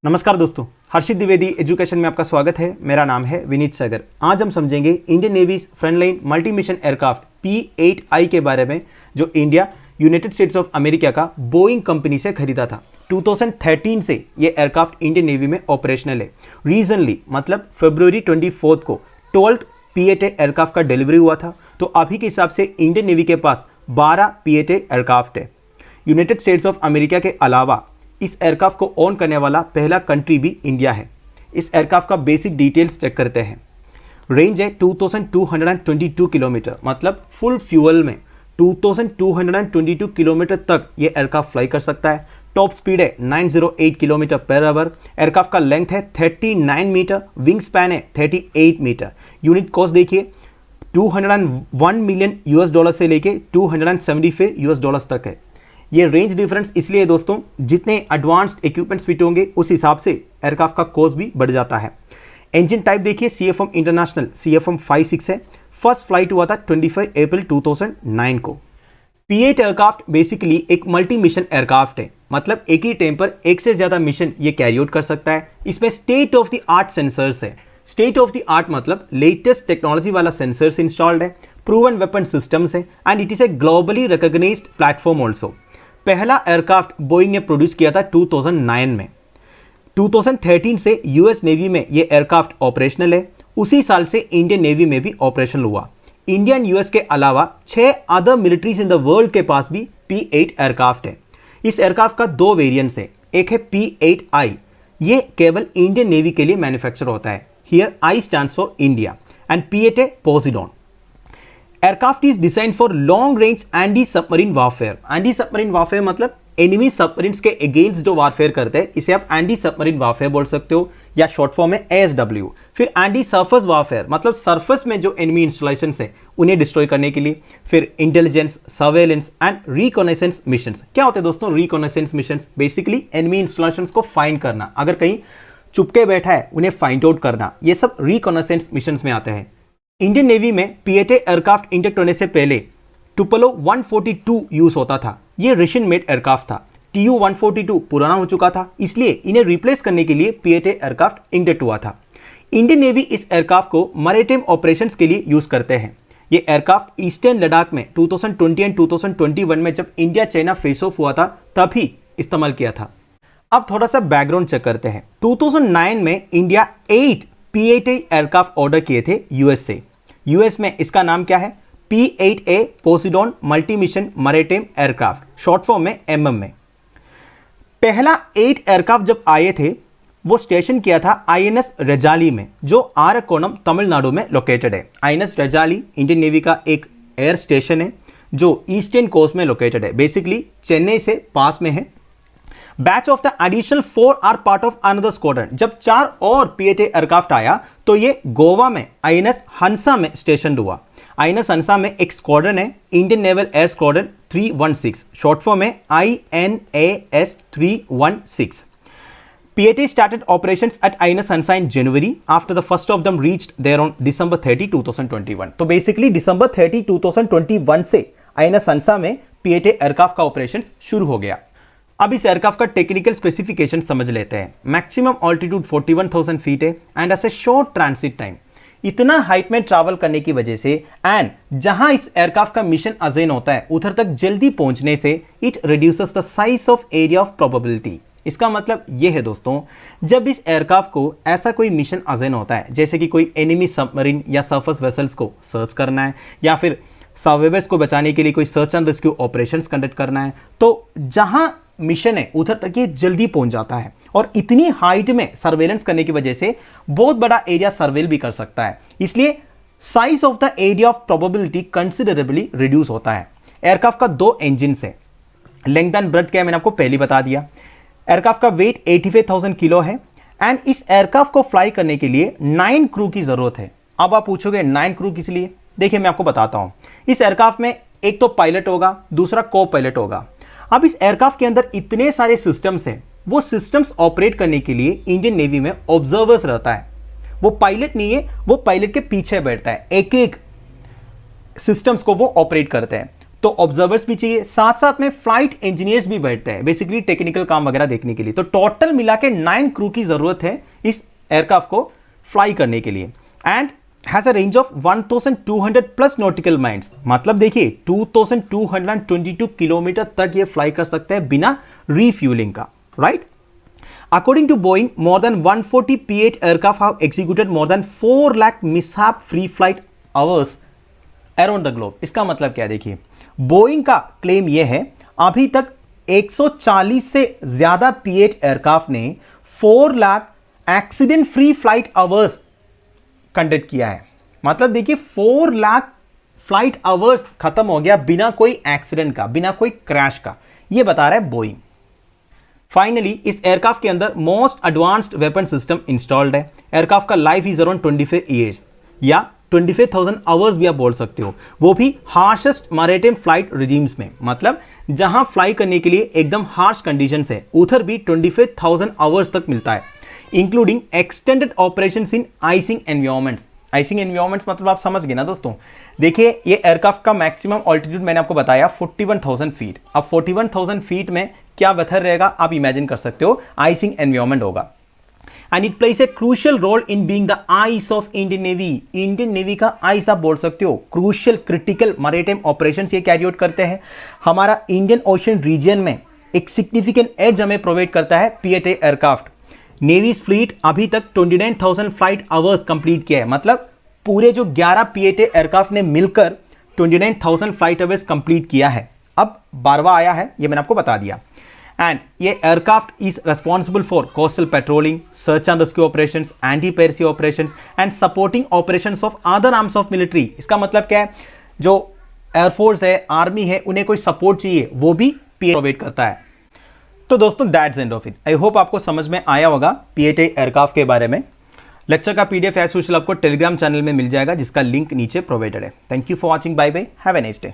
नमस्कार दोस्तों, हर्षित द्विवेदी एजुकेशन में आपका स्वागत है। मेरा नाम है विनीत सागर। आज हम समझेंगे Indian navy's frontline multi mission aircraft P-8I के बारे में, जो India United States of America का बोइंग कंपनी से खरीदा था। 2013 से ये एयरक्राफ्ट इंडियन नेवी में ऑपरेशनल है। रीजनली मतलब फरवरी 24 को 12th P-8A एयरक्राफ्ट का डिलीवरी हुआ था। तो अभी के हिसाब से इंडियन नेवी के पास 12 P-8A एयरक्राफ्ट है। यूनाइटेड स्टेट्स ऑफ अमेरिका के अलावा इस एयरक्राफ्ट को ओन करने वाला पहला कंट्री भी इंडिया है। इस एयरक्राफ्ट का बेसिक डिटेल्स चेक करते हैं। रेंज है 2222 किलोमीटर, मतलब फुल फ्यूल में 2222 किलोमीटर तक ये एयरक्राफ्ट फ्लाई कर सकता है। टॉप स्पीड है 908 किलोमीटर पर आवर। एयरक्राफ्ट का लेंथ है 39 मीटर, विंग स्पैन है 38 मीटर। यूनिट कॉस्ट देखिए $201 मिलियन से लेके $275 तक है। ये रेंज डिफरेंस इसलिए है दोस्तों, जितने एडवांस्ड इक्विपमेंट्स फिट होंगे उस हिसाब से एयरक्राफ्ट का कॉस्ट भी बढ़ जाता है। इंजन टाइप देखिए CFM इंटरनेशनल CFM56 है। फर्स्ट फ्लाइट हुआ था 25 अप्रैल 2009 को। P-8 एयरक्राफ्ट बेसिकली एक मल्टी मिशन एयरक्राफ्ट है, मतलब एक ही टाइम पर एक से ज्यादा मिशन ये कैरी आउट कर सकता है। इसमें state of the art sensors है। स्टेट ऑफ द आर्ट मतलब लेटेस्ट टेक्नोलॉजी वाला सेंसर्स इंस्टॉल्ड है, प्रूवन वेपन सिस्टम्स है and it is a globally recognised platform also. पहला एयरक्राफ्ट बोइंग ने प्रोड्यूस किया था 2009 में। 2013 से यूएस नेवी में ये एयरक्राफ्ट ऑपरेशनल है। उसी साल से इंडियन नेवी में भी ऑपरेशनल हुआ। इंडिया एंड यूएस के अलावा 6 other militaries in the world के पास भी P-8 एयरक्राफ्ट है। इस एयरक्राफ्ट का 2 वेरिएंट्स है। एक है P-8I, ये केवल इंडियन नेवी के लिए मैन्युफैक्चर होता है। Here I stands for India and P-8A Poseidon. Aircraft is design for long range anti submarine warfare. Anti submarine warfare मतलब एनिमी सबमरीन्स के अगेंस्ट जो वारफेयर करते हैं, इसे आप एंटी सबमरीन वारफेयर बोल सकते हो, या शॉर्ट फॉर्म में ASW। फिर एंटी सरफेस वारफेयर मतलब सरफेस में जो एनिमी इंस्टॉलेशंस है उन्हें डिस्ट्रॉय करने के लिए। फिर इंटेलिजेंस, सर्वेलेंस एंड रिकॉनाइसेंस मिशंस। क्या होते हैं दोस्तों रिकॉनाइसेंस मिशंस? बेसिकली एनिमी इंस्टॉलेशंस को फाइंड करना, अगर कहीं चुपके बैठा है उन्हें फाइंड आउट करना, ये सब रिकॉनाइसेंस मिशंस में आते हैं। इंडियन नेवी में P-8A एयरक्राफ्ट इंजेक्ट होने से पहले टुपेलो 142 यूज होता था। ये रशियन मेड एयरक्राफ्ट था। Tu-142 पुराना हो चुका था, इसलिए इन्हें रिप्लेस करने के लिए P-8A एयरक्राफ्ट इंजेक्ट हुआ था। इंडियन नेवी इस एयरक्राफ्ट को मैरीटाइम ऑपरेशंस के लिए यूज करते हैं। ये एयरक्राफ्ट ईस्टर्न लद्दाख में 2020 एंड 2021 में जब इंडिया चाइना फेस ऑफ हुआ था तभी इस्तेमाल किया था। अब थोड़ा सा बैकग्राउंड चेक करते हैं। 2009 में इंडिया 8 P-8A एयरक्राफ्ट ऑर्डर किए थे यूएस से। यूएस में इसका नाम क्या है? P-8A Poseidon multi mission maritime aircraft, short form में MM में। पहला 8 एयरक्राफ्ट जब आए थे वो स्टेशन किया था INS रजाली में, जो आरकोणम तमिलनाडु में लोकेटेड है। INS रजाली इंडियन नेवी का एक एयर स्टेशन है जो ईस्टर्न कोस्ट में लोकेटेड है, बेसिकली चेन्नई से पास में है। Batch of the additional 4 are part of another squadron. जब 4 और P-8A एयरक्राफ्ट आया तो ये गोवा में INS हंसा में स्टेशन हुआ। INS हंसा में एक स्क्वाड्रन है, Indian naval air squadron 316, short form में INAS 316। P-8A started operations at INS Hansa in January after the first of them reached there on December 30, 2021। तो बेसिकली December 30, 2021 से INS हंसा में P-8A aircraft का operation शुरू हो गया। अब इस एयरक्राफ्ट का टेक्निकल स्पेसिफिकेशन समझ लेते हैं। मैक्सिमम ऑल्टीट्यूड 41,000 फीट है and as a short transit time. इतना हाइट में ट्रैवल करने की वजह से एंड जहां इस एयरक्राफ्ट का मिशन अजेन होता है उधर तक जल्दी पहुंचने से it reduces the size of area of probability. इसका मतलब यह है दोस्तों, जब इस एयरक्राफ्ट को ऐसा कोई मिशन अजेन होता है, जैसे कि कोई एनिमी सबमरीन या सरफेस वेसल्स को सर्च करना है या फिर सर्वाइवर्स को बचाने के लिए कोई search and rescue operations conduct करना है, तो जहां मिशन है उधर तक ये जल्दी पहुंच जाता है। और इतनी हाइट में सर्वेलेंस करने की वजह से बहुत बड़ा एरिया सर्वेल भी कर सकता है, इसलिए size of the area of probability considerably reduce होता है। एयरक्राफ्ट का 2 इंजन है। लेंथ एंड ब्रेड्थ क्या है मैंने आपको पहले बता दिया। एयरक्राफ्ट का वेट 85,000 किलो है एंड इस एयरक्राफ्ट को फ्लाई करने के लिए 9 क्रू की जरूरत है। अब आप पूछोगे 9 क्रू किस लिए? देखिए मैं आपको बताता हूं। इस एयरक्राफ्ट में एक तो पायलट होगा, दूसरा को पायलट होगा। अब इस एयरक्राफ्ट के अंदर इतने सारे सिस्टम्स हैं, वो सिस्टम्स ऑपरेट करने के लिए इंडियन नेवी में ऑब्जर्वर्स रहता है। वो पायलट नहीं है, वो पायलट के पीछे बैठता है, एक एक सिस्टम्स को वो ऑपरेट करते हैं। तो ऑब्जर्वर्स भी चाहिए, साथ साथ में फ्लाइट इंजीनियर्स भी बैठते हैं बेसिकली टेक्निकल काम वगैरह देखने के लिए। तो टोटल मिला के 9 क्रू की जरूरत है इस एयरक्राफ्ट को फ्लाई करने के लिए and has a range of 1200 plus nautical miles. मतलब देखिए 2222 किलोमीटर तक ये फ्लाई कर सकते हैं बिना रीफ्यूलिंग का, right. According to Boeing, more than 140 P-8 aircraft have executed more than 4 lakh mishap-free flight hours around the globe. इसका मतलब क्या है देखिए, बोइंग का क्लेम यह है अभी तक 140 से ज्यादा P-8 एयरक्राफ्ट ने 4 lakh accident free flight hours conduct किया है। मतलब देखिए 4 लाख फ्लाइट आवर्स खत्म हो गया बिना कोई एक्सीडेंट का, बिना कोई क्रैश का, यह बता रहा है बोइंग। फाइनली इस एयरक्राफ्ट के अंदर most advanced weapon system installed है। एयरक्राफ्ट का लाइफ इज अराउंड 25 ईयर्स या 25,000 आवर्स भी आप बोल सकते हो, वो भी हार्शेस्ट मैरिटाइम फ्लाइट रिजीम्स में। मतलब जहां फ्लाई करने के लिए एकदम हार्श कंडीशंस है उधर भी 25,000 आवर्स तक मिलता है, including extended operations in icing environments. Icing environments मतलब आप समझ गए ना दोस्तों। देखिए ये एयरक्राफ्ट का मैक्सिमम ऑल्टीट्यूड मैंने आपको बताया 41,000 फीट। अब 41,000 फीट में क्या वेदर रहेगा आप इमेजिन कर सकते हो, आइसिंग एनवायरमेंट होगा। And it plays a crucial role in being the eyes of Indian Navy. Indian Navy का आइस आप बोल सकते हो। क्रूशियल क्रिटिकल मैरिटाइम ऑपरेशंस ये कैरी आउट करते हैं। हमारा इंडियन ओशन रीजन में एक सिग्निफिकेंट एज हमें प्रोवाइड करता है P-8 एयरक्राफ्ट। नेवीज फ्लीट अभी तक 29,000 फ्लाइट आवर्स कंप्लीट किया है। मतलब पूरे जो 11 P-8 एयरक्राफ्ट ने मिलकर 29,000 फ्लाइट आवर्स कंप्लीट किया है। अब 12वां आया है, ये मैंने आपको बता दिया। एंड ये aircraft is responsible for coastal patrolling, search and rescue operations, anti piracy operations and supporting operations of other arms of military. इसका मतलब क्या है, जो एयरफोर्स है, आर्मी है, उन्हें कोई सपोर्ट चाहिए वो भी प्रोवाइड करता है। तो दोस्तों that's end of it. I hope आपको समझ में आया होगा P-8 एयरक्राफ्ट के बारे में। लेक्चर का PDF एज यूजुअल आपको टेलीग्राम चैनल में मिल जाएगा जिसका लिंक नीचे प्रोवाइडेड है। Thank you for watching, bye bye, have a nice day.